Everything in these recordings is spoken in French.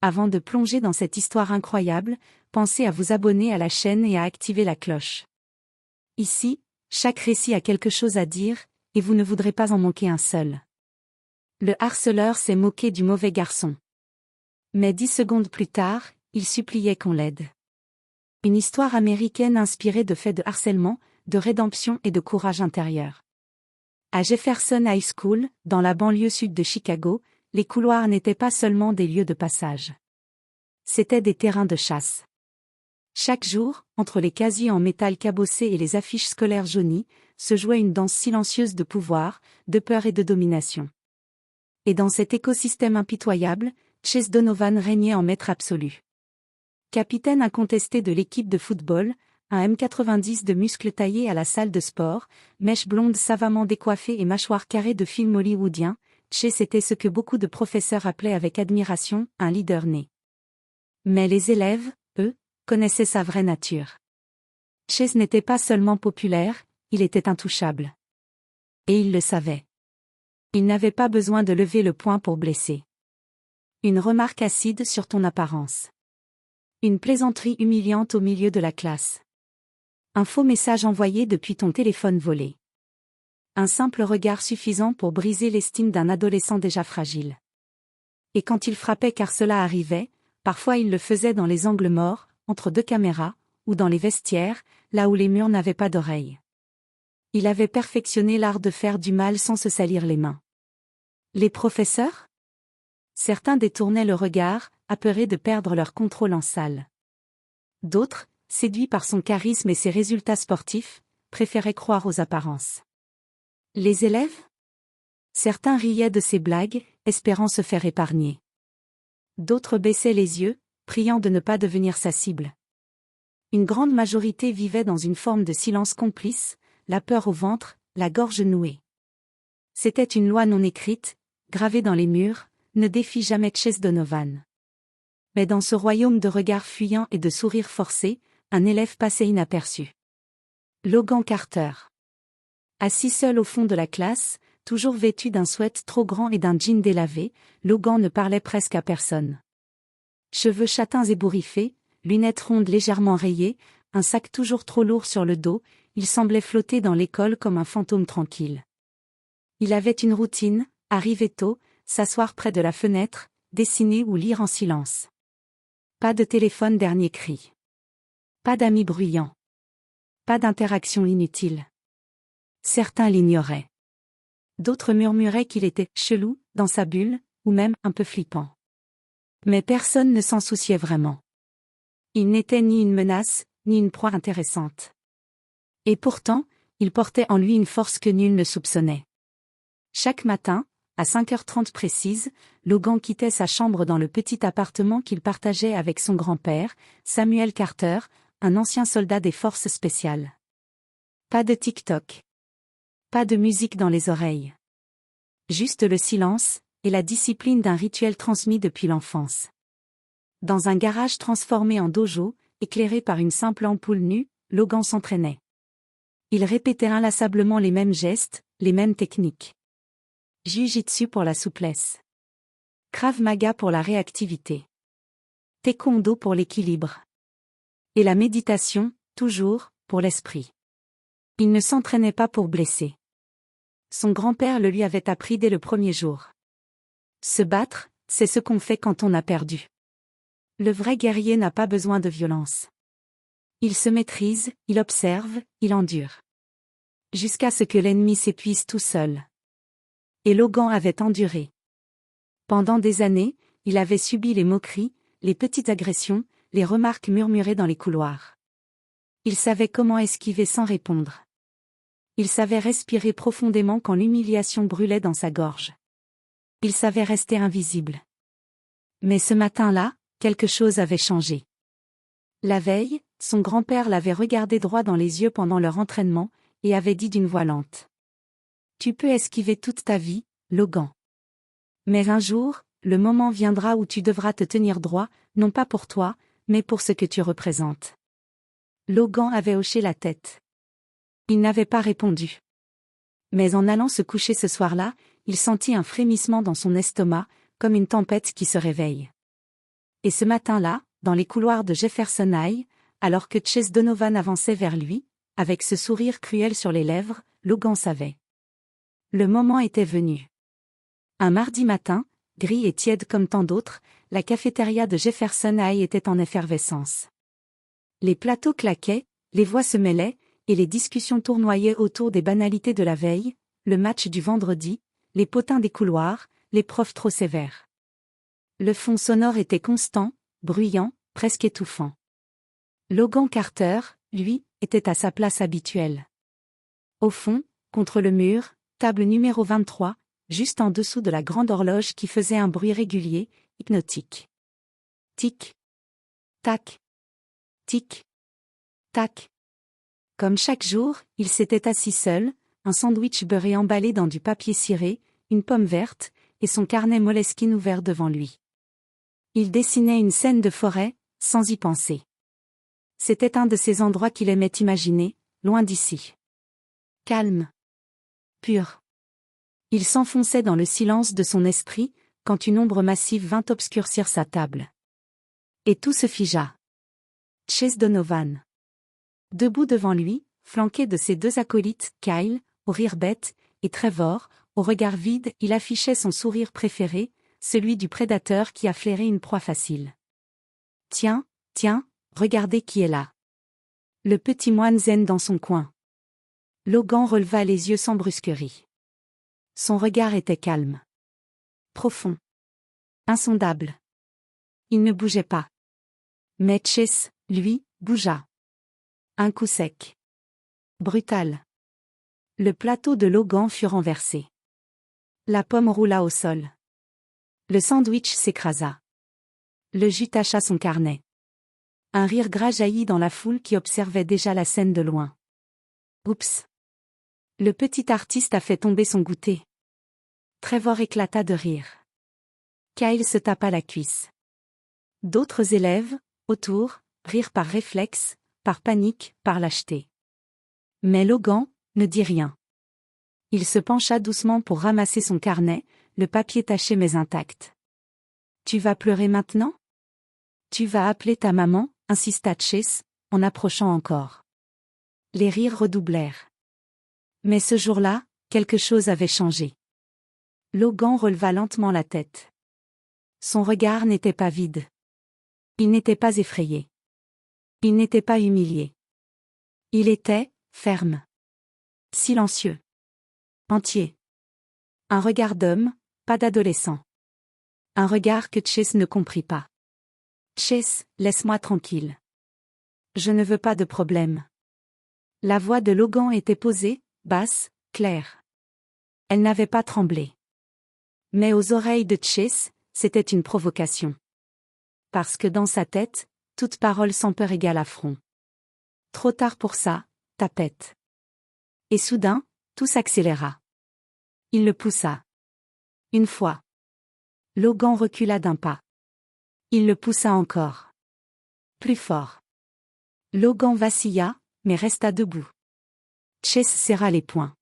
Avant de plonger dans cette histoire incroyable, pensez à vous abonner à la chaîne et à activer la cloche. Ici, chaque récit a quelque chose à dire, et vous ne voudrez pas en manquer un seul. Le harceleur s'est moqué du mauvais garçon. Mais 10 secondes plus tard, il suppliait qu'on l'aide. Une histoire américaine inspirée de faits de harcèlement, de rédemption et de courage intérieur. À Jefferson High School, dans la banlieue sud de Chicago, les couloirs n'étaient pas seulement des lieux de passage. C'étaient des terrains de chasse. Chaque jour, entre les casiers en métal cabossé et les affiches scolaires jaunies, se jouait une danse silencieuse de pouvoir, de peur et de domination. Et dans cet écosystème impitoyable, Chase Donovan régnait en maître absolu. Capitaine incontesté de l'équipe de football, un M90 de muscles taillés à la salle de sport, mèches blondes savamment décoiffées et mâchoires carrées de film hollywoodien, Chase était ce que beaucoup de professeurs appelaient avec admiration un leader né. Mais les élèves, eux, connaissaient sa vraie nature. Chase n'était pas seulement populaire, il était intouchable. Et il le savait. Il n'avait pas besoin de lever le poing pour blesser. Une remarque acide sur ton apparence. Une plaisanterie humiliante au milieu de la classe. Un faux message envoyé depuis ton téléphone volé. Un simple regard suffisant pour briser l'estime d'un adolescent déjà fragile. Et quand il frappait car cela arrivait, parfois il le faisait dans les angles morts, entre deux caméras, ou dans les vestiaires, là où les murs n'avaient pas d'oreilles. Il avait perfectionné l'art de faire du mal sans se salir les mains. Les professeurs ? Certains détournaient le regard, apeurés de perdre leur contrôle en salle. D'autres, séduits par son charisme et ses résultats sportifs, préféraient croire aux apparences. Les élèves ? Certains riaient de ses blagues, espérant se faire épargner. D'autres baissaient les yeux, priant de ne pas devenir sa cible. Une grande majorité vivait dans une forme de silence complice, la peur au ventre, la gorge nouée. C'était une loi non écrite, gravée dans les murs, ne défie jamais Chase Donovan. Mais dans ce royaume de regards fuyants et de sourires forcés, un élève passait inaperçu. Logan Carter. Assis seul au fond de la classe, toujours vêtu d'un sweat trop grand et d'un jean délavé, Logan ne parlait presque à personne. Cheveux châtains ébouriffés, lunettes rondes légèrement rayées, un sac toujours trop lourd sur le dos, il semblait flotter dans l'école comme un fantôme tranquille. Il avait une routine, arriver tôt, s'asseoir près de la fenêtre, dessiner ou lire en silence. Pas de téléphone dernier cri. Pas d'amis bruyants. Pas d'interaction inutile. Certains l'ignoraient. D'autres murmuraient qu'il était « chelou » dans sa bulle, ou même un peu flippant. Mais personne ne s'en souciait vraiment. Il n'était ni une menace, ni une proie intéressante. Et pourtant, il portait en lui une force que nul ne soupçonnait. Chaque matin, à 5h30 précise, Logan quittait sa chambre dans le petit appartement qu'il partageait avec son grand-père, Samuel Carter, un ancien soldat des forces spéciales. Pas de TikTok. Pas de musique dans les oreilles. Juste le silence, et la discipline d'un rituel transmis depuis l'enfance. Dans un garage transformé en dojo, éclairé par une simple ampoule nue, Logan s'entraînait. Il répétait inlassablement les mêmes gestes, les mêmes techniques. Jiu-jitsu pour la souplesse. Krav Maga pour la réactivité. Taekwondo pour l'équilibre. Et la méditation, toujours, pour l'esprit. Il ne s'entraînait pas pour blesser. Son grand-père le lui avait appris dès le premier jour. Se battre, c'est ce qu'on fait quand on a perdu. Le vrai guerrier n'a pas besoin de violence. Il se maîtrise, il observe, il endure. Jusqu'à ce que l'ennemi s'épuise tout seul. Et Logan avait enduré. Pendant des années, il avait subi les moqueries, les petites agressions, les remarques murmurées dans les couloirs. Il savait comment esquiver sans répondre. Il savait respirer profondément quand l'humiliation brûlait dans sa gorge. Il savait rester invisible. Mais ce matin-là, quelque chose avait changé. La veille, son grand-père l'avait regardé droit dans les yeux pendant leur entraînement, et avait dit d'une voix lente. « Tu peux esquiver toute ta vie, Logan. Mais un jour, le moment viendra où tu devras te tenir droit, non pas pour toi, mais pour ce que tu représentes. » Logan avait hoché la tête. Il n'avait pas répondu. Mais en allant se coucher ce soir-là, il sentit un frémissement dans son estomac, comme une tempête qui se réveille. Et ce matin-là, dans les couloirs de Jefferson High, alors que Chase Donovan avançait vers lui, avec ce sourire cruel sur les lèvres, Logan savait. Le moment était venu. Un mardi matin, gris et tiède comme tant d'autres, la cafétéria de Jefferson High était en effervescence. Les plateaux claquaient, les voix se mêlaient, et les discussions tournoyaient autour des banalités de la veille, le match du vendredi, les potins des couloirs, les profs trop sévères. Le fond sonore était constant, bruyant, presque étouffant. Logan Carter, lui, était à sa place habituelle. Au fond, contre le mur, table numéro 23, juste en dessous de la grande horloge qui faisait un bruit régulier, hypnotique. Tic. Tac. Tic. Tac. Comme chaque jour, il s'était assis seul, un sandwich beurré emballé dans du papier ciré, une pomme verte, et son carnet Moleskine ouvert devant lui. Il dessinait une scène de forêt, sans y penser. C'était un de ces endroits qu'il aimait imaginer, loin d'ici. Calme. Pur. Il s'enfonçait dans le silence de son esprit, quand une ombre massive vint obscurcir sa table. Et tout se figea. Chase Donovan. Debout devant lui, flanqué de ses deux acolytes, Kyle, au rire bête, et Trevor, au regard vide, il affichait son sourire préféré, celui du prédateur qui a flairé une proie facile. Tiens, regardez qui est là. Le petit moine zen dans son coin. Logan releva les yeux sans brusquerie. Son regard était calme. Profond. Insondable. Il ne bougeait pas. Mais Chase, lui, bougea. Un coup sec. Brutal. Le plateau de Logan fut renversé. La pomme roula au sol. Le sandwich s'écrasa. Le jus tacha son carnet. Un rire gras jaillit dans la foule qui observait déjà la scène de loin. Oups. Le petit artiste a fait tomber son goûter. Trevor éclata de rire. Kyle se tapa la cuisse. D'autres élèves, autour, rirent par réflexe, par panique, par lâcheté. Mais Logan ne dit rien. Il se pencha doucement pour ramasser son carnet, le papier taché mais intact. « Tu vas pleurer maintenant ? Tu vas appeler ta maman ?» insista Chase, en approchant encore. Les rires redoublèrent. Mais ce jour-là, quelque chose avait changé. Logan releva lentement la tête. Son regard n'était pas vide. Il n'était pas effrayé. Il n'était pas humilié. Il était ferme. Silencieux. Entier. Un regard d'homme, pas d'adolescent. Un regard que Chase ne comprit pas. Chase, laisse-moi tranquille. Je ne veux pas de problème. La voix de Logan était posée, basse, claire. Elle n'avait pas tremblé. Mais aux oreilles de Chase, c'était une provocation. Parce que dans sa tête, toute parole sans peur égale affront. Trop tard pour ça, tapette. Et soudain, tout s'accéléra. Il le poussa. Une fois. Logan recula d'un pas. Il le poussa encore. Plus fort. Logan vacilla, mais resta debout. Chase serra les poings.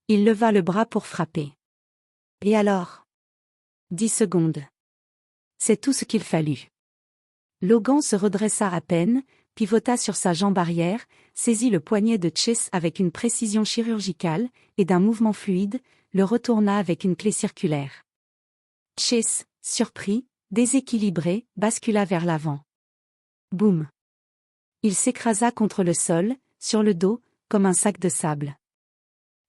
Il leva le bras pour frapper. Et alors ? 10 secondes. C'est tout ce qu'il fallut. Logan se redressa à peine, pivota sur sa jambe arrière, saisit le poignet de Chase avec une précision chirurgicale, et d'un mouvement fluide, le retourna avec une clé circulaire. Chase, surpris, déséquilibré, bascula vers l'avant. Boum. Il s'écrasa contre le sol, sur le dos, comme un sac de sable.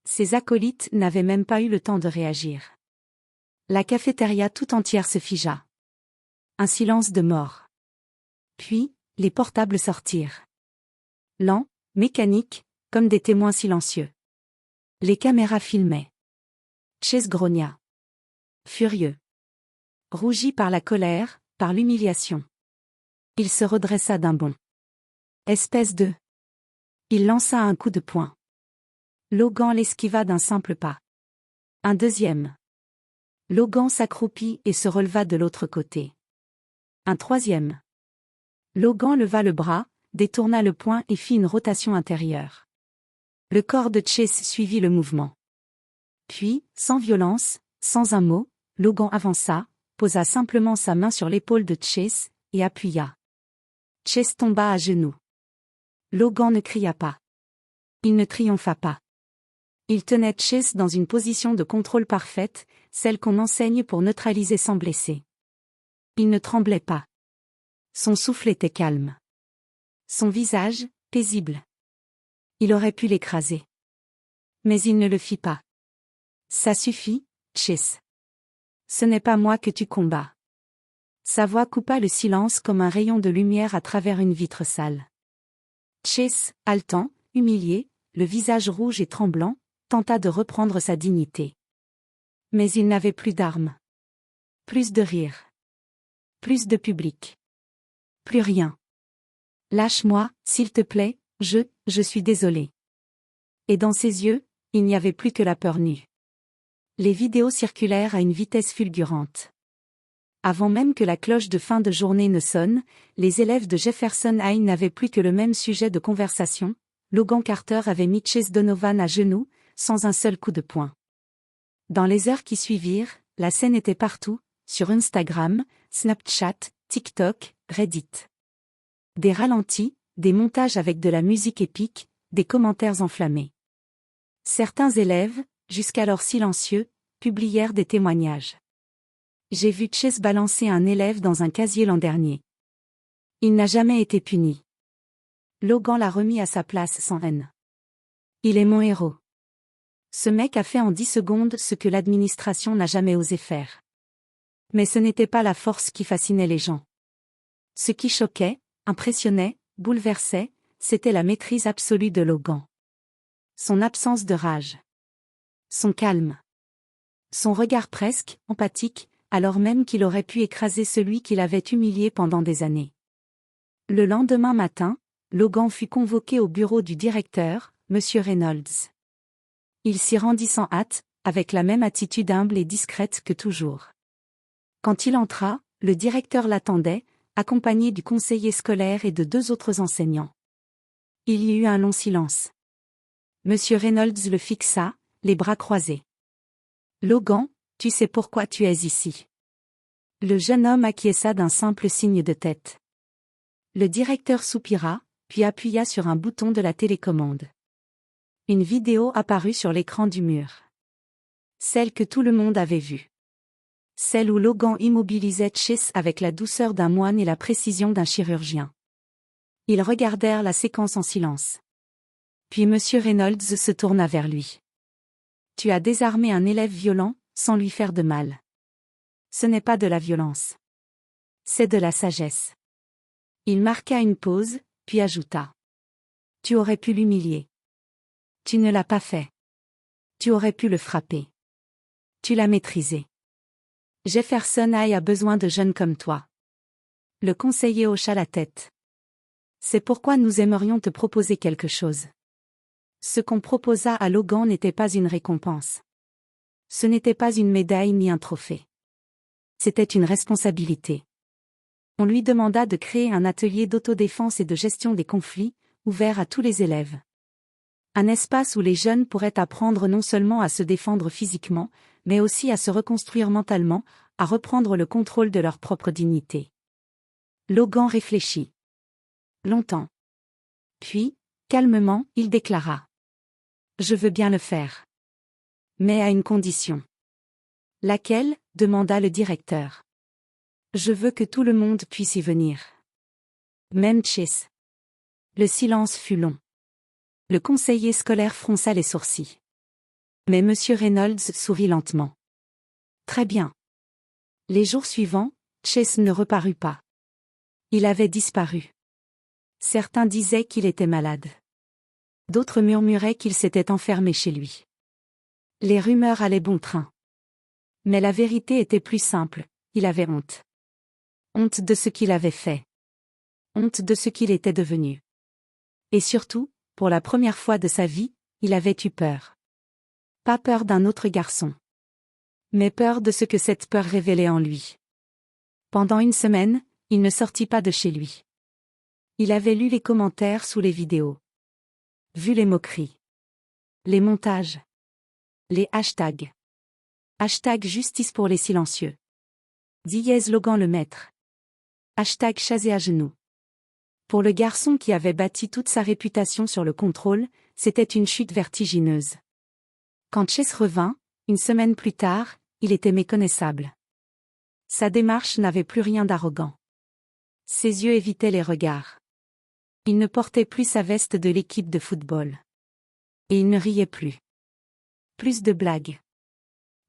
Ses acolytes n'avaient même pas eu le temps de réagir. La cafétéria tout entière se figea. Un silence de mort. Puis, les portables sortirent. Lents, mécaniques, comme des témoins silencieux. Les caméras filmaient. Chase grogna. Furieux. Rougi par la colère, par l'humiliation. Il se redressa d'un bond. Espèce de... Il lança un coup de poing. Logan l'esquiva d'un simple pas. Un deuxième. Logan s'accroupit et se releva de l'autre côté. Un troisième. Logan leva le bras, détourna le poing et fit une rotation intérieure. Le corps de Chase suivit le mouvement. Puis, sans violence, sans un mot, Logan avança, posa simplement sa main sur l'épaule de Chase, et appuya. Chase tomba à genoux. Logan ne cria pas. Il ne triompha pas. Il tenait Chase dans une position de contrôle parfaite, celle qu'on enseigne pour neutraliser sans blesser. Il ne tremblait pas. Son souffle était calme. Son visage, paisible. Il aurait pu l'écraser. Mais il ne le fit pas. Ça suffit, Chase. Ce n'est pas moi que tu combats. Sa voix coupa le silence comme un rayon de lumière à travers une vitre sale. Chase, haletant, humilié, le visage rouge et tremblant, tenta de reprendre sa dignité. Mais il n'avait plus d'armes. Plus de rire. Plus de public. Plus rien. Lâche-moi, s'il te plaît, je suis désolé. Et dans ses yeux, il n'y avait plus que la peur nue. Les vidéos circulèrent à une vitesse fulgurante. Avant même que la cloche de fin de journée ne sonne, les élèves de Jefferson High n'avaient plus que le même sujet de conversation. Logan Carter avait mis Chase Donovan à genoux, sans un seul coup de poing. Dans les heures qui suivirent, la scène était partout, sur Instagram, Snapchat, TikTok, Reddit. Des ralentis, des montages avec de la musique épique, des commentaires enflammés. Certains élèves, jusqu'alors silencieux, publièrent des témoignages. J'ai vu Chase balancer un élève dans un casier l'an dernier. Il n'a jamais été puni. Logan l'a remis à sa place sans haine. Il est mon héros. Ce mec a fait en 10 secondes ce que l'administration n'a jamais osé faire. Mais ce n'était pas la force qui fascinait les gens. Ce qui choquait, impressionnait, bouleversait, c'était la maîtrise absolue de Logan. Son absence de rage. Son calme. Son regard presque empathique, alors même qu'il aurait pu écraser celui qui l'avait humilié pendant des années. Le lendemain matin, Logan fut convoqué au bureau du directeur, M. Reynolds. Il s'y rendit sans hâte, avec la même attitude humble et discrète que toujours. Quand il entra, le directeur l'attendait, accompagné du conseiller scolaire et de 2 autres enseignants. Il y eut un long silence. M. Reynolds le fixa, les bras croisés. « Logan, tu sais pourquoi tu es ici. » Le jeune homme acquiesça d'un simple signe de tête. Le directeur soupira, puis appuya sur un bouton de la télécommande. Une vidéo apparut sur l'écran du mur. Celle que tout le monde avait vue. Celle où Logan immobilisait Chase avec la douceur d'un moine et la précision d'un chirurgien. Ils regardèrent la séquence en silence. Puis M. Reynolds se tourna vers lui. « Tu as désarmé un élève violent, sans lui faire de mal. Ce n'est pas de la violence. C'est de la sagesse. » Il marqua une pause, puis ajouta. « Tu aurais pu l'humilier. Tu ne l'as pas fait. Tu aurais pu le frapper. Tu l'as maîtrisé. Jefferson High a besoin de jeunes comme toi. » Le conseiller hocha la tête. « C'est pourquoi nous aimerions te proposer quelque chose. » Ce qu'on proposa à Logan n'était pas une récompense. Ce n'était pas une médaille ni un trophée. C'était une responsabilité. On lui demanda de créer un atelier d'autodéfense et de gestion des conflits, ouvert à tous les élèves. Un espace où les jeunes pourraient apprendre non seulement à se défendre physiquement, mais aussi à se reconstruire mentalement, à reprendre le contrôle de leur propre dignité. Logan réfléchit. Longtemps. Puis, calmement, il déclara. « Je veux bien le faire. Mais à une condition. » « Laquelle ? » demanda le directeur. « Je veux que tout le monde puisse y venir. Même Chase. » Le silence fut long. Le conseiller scolaire fronça les sourcils. Mais M. Reynolds sourit lentement. « Très bien. » Les jours suivants, Chase ne reparut pas. Il avait disparu. Certains disaient qu'il était malade. D'autres murmuraient qu'il s'était enfermé chez lui. Les rumeurs allaient bon train. Mais la vérité était plus simple, il avait honte. Honte de ce qu'il avait fait. Honte de ce qu'il était devenu. Et surtout, pour la première fois de sa vie, il avait eu peur. Pas peur d'un autre garçon. Mais peur de ce que cette peur révélait en lui. Pendant une semaine, il ne sortit pas de chez lui. Il avait lu les commentaires sous les vidéos. Vu les moqueries. Les montages. Les hashtags. Hashtag justice pour les silencieux. Logan le maître. Chasé à genoux. Pour le garçon qui avait bâti toute sa réputation sur le contrôle, c'était une chute vertigineuse. Quand Chase revint, une semaine plus tard, il était méconnaissable. Sa démarche n'avait plus rien d'arrogant. Ses yeux évitaient les regards. Il ne portait plus sa veste de l'équipe de football. Et il ne riait plus. Plus de blagues.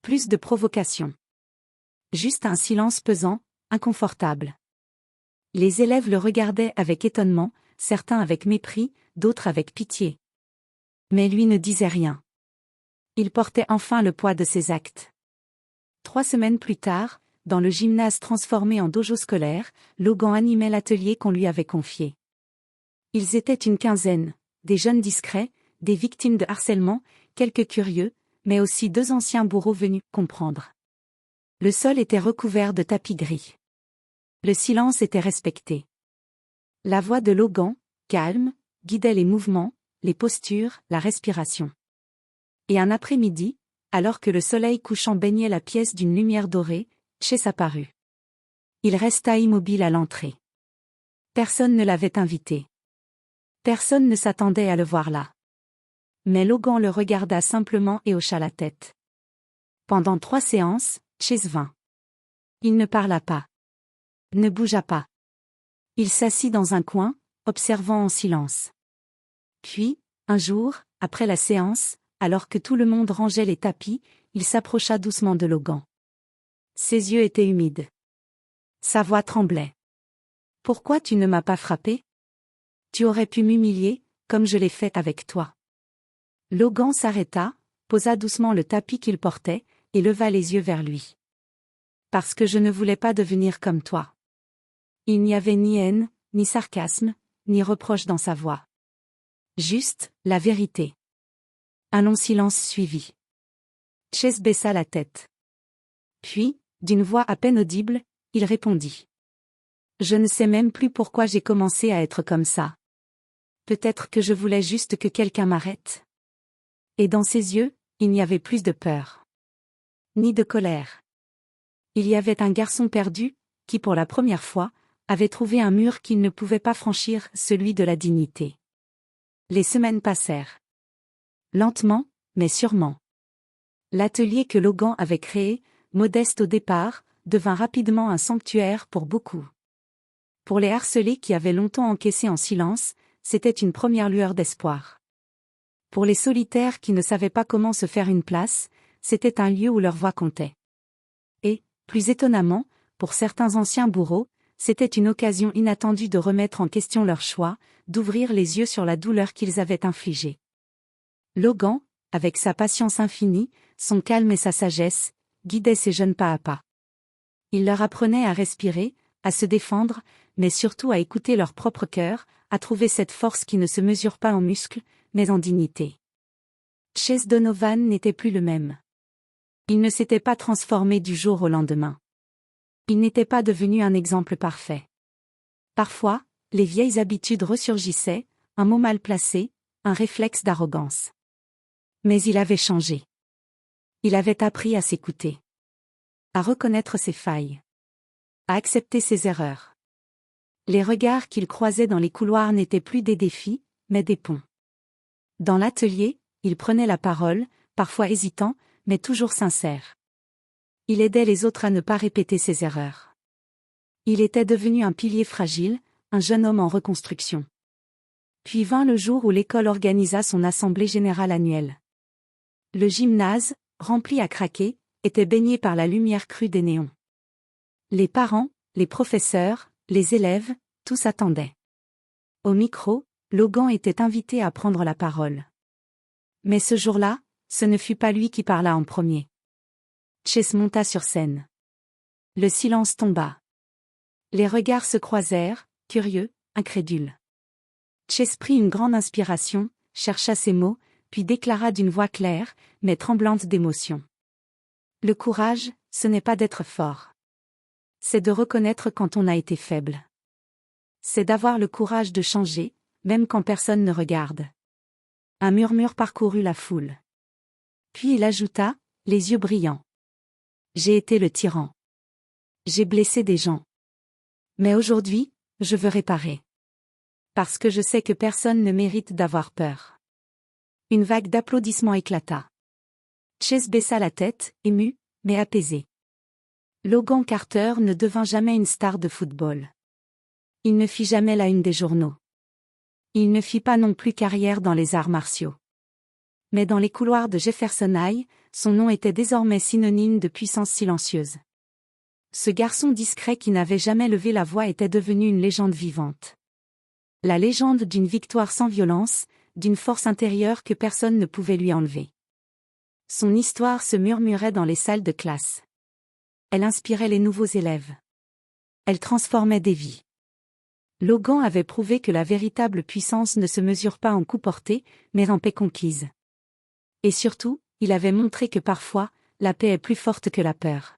Plus de provocations. Juste un silence pesant, inconfortable. Les élèves le regardaient avec étonnement, certains avec mépris, d'autres avec pitié. Mais lui ne disait rien. Il portait enfin le poids de ses actes. 3 semaines plus tard, dans le gymnase transformé en dojo scolaire, Logan animait l'atelier qu'on lui avait confié. Ils étaient une quinzaine, des jeunes discrets, des victimes de harcèlement, quelques curieux, mais aussi 2 anciens bourreaux venus comprendre. Le sol était recouvert de tapis gris. Le silence était respecté. La voix de Logan, calme, guidait les mouvements, les postures, la respiration. Et un après-midi, alors que le soleil couchant baignait la pièce d'une lumière dorée, Chase apparut. Il resta immobile à l'entrée. Personne ne l'avait invité. Personne ne s'attendait à le voir là. Mais Logan le regarda simplement et hocha la tête. Pendant 3 séances, Chase vint. Il ne parla pas. Ne bougea pas. Il s'assit dans un coin, observant en silence. Puis, un jour, après la séance, alors que tout le monde rangeait les tapis, il s'approcha doucement de Logan. Ses yeux étaient humides. Sa voix tremblait. « Pourquoi tu ne m'as pas frappé ? Tu aurais pu m'humilier, comme je l'ai fait avec toi. » Logan s'arrêta, posa doucement le tapis qu'il portait, et leva les yeux vers lui. « Parce que je ne voulais pas devenir comme toi. » Il n'y avait ni haine, ni sarcasme, ni reproche dans sa voix. Juste, la vérité. Un long silence suivit. Chase baissa la tête. Puis, d'une voix à peine audible, il répondit. « Je ne sais même plus pourquoi j'ai commencé à être comme ça. Peut-être que je voulais juste que quelqu'un m'arrête. » Et dans ses yeux, il n'y avait plus de peur. Ni de colère. Il y avait un garçon perdu, qui pour la première fois, avait trouvé un mur qu'il ne pouvait pas franchir, celui de la dignité. Les semaines passèrent. Lentement, mais sûrement. L'atelier que Logan avait créé, modeste au départ, devint rapidement un sanctuaire pour beaucoup. Pour les harcelés qui avaient longtemps encaissé en silence, c'était une première lueur d'espoir. Pour les solitaires qui ne savaient pas comment se faire une place, c'était un lieu où leur voix comptait. Et, plus étonnamment, pour certains anciens bourreaux, c'était une occasion inattendue de remettre en question leur choix, d'ouvrir les yeux sur la douleur qu'ils avaient infligée. Logan, avec sa patience infinie, son calme et sa sagesse, guidait ces jeunes pas à pas. Il leur apprenait à respirer, à se défendre, mais surtout à écouter leur propre cœur, à trouver cette force qui ne se mesure pas en muscles, mais en dignité. Chase Donovan n'était plus le même. Il ne s'était pas transformé du jour au lendemain. Il n'était pas devenu un exemple parfait. Parfois, les vieilles habitudes ressurgissaient, un mot mal placé, un réflexe d'arrogance. Mais il avait changé. Il avait appris à s'écouter. À reconnaître ses failles. À accepter ses erreurs. Les regards qu'il croisait dans les couloirs n'étaient plus des défis, mais des ponts. Dans l'atelier, il prenait la parole, parfois hésitant, mais toujours sincère. Il aidait les autres à ne pas répéter ses erreurs. Il était devenu un pilier fragile, un jeune homme en reconstruction. Puis vint le jour où l'école organisa son assemblée générale annuelle. Le gymnase, rempli à craquer, était baigné par la lumière crue des néons. Les parents, les professeurs, les élèves, tous attendaient. Au micro, Logan était invité à prendre la parole. Mais ce jour-là, ce ne fut pas lui qui parla en premier. Chase monta sur scène. Le silence tomba. Les regards se croisèrent, curieux, incrédules. Chase prit une grande inspiration, chercha ses mots, puis déclara d'une voix claire, mais tremblante d'émotion. Le courage, ce n'est pas d'être fort. C'est de reconnaître quand on a été faible. C'est d'avoir le courage de changer, même quand personne ne regarde. Un murmure parcourut la foule. Puis il ajouta, les yeux brillants. J'ai été le tyran. J'ai blessé des gens. Mais aujourd'hui, je veux réparer. Parce que je sais que personne ne mérite d'avoir peur. Une vague d'applaudissements éclata. Chase baissa la tête, ému, mais apaisé. Logan Carter ne devint jamais une star de football. Il ne fit jamais la une des journaux. Il ne fit pas non plus carrière dans les arts martiaux. Mais dans les couloirs de Jefferson High, son nom était désormais synonyme de puissance silencieuse. Ce garçon discret qui n'avait jamais levé la voix était devenu une légende vivante. La légende d'une victoire sans violence, d'une force intérieure que personne ne pouvait lui enlever. Son histoire se murmurait dans les salles de classe. Elle inspirait les nouveaux élèves. Elle transformait des vies. Logan avait prouvé que la véritable puissance ne se mesure pas en coups portés, mais en paix conquise. Et surtout, il avait montré que parfois, la paix est plus forte que la peur.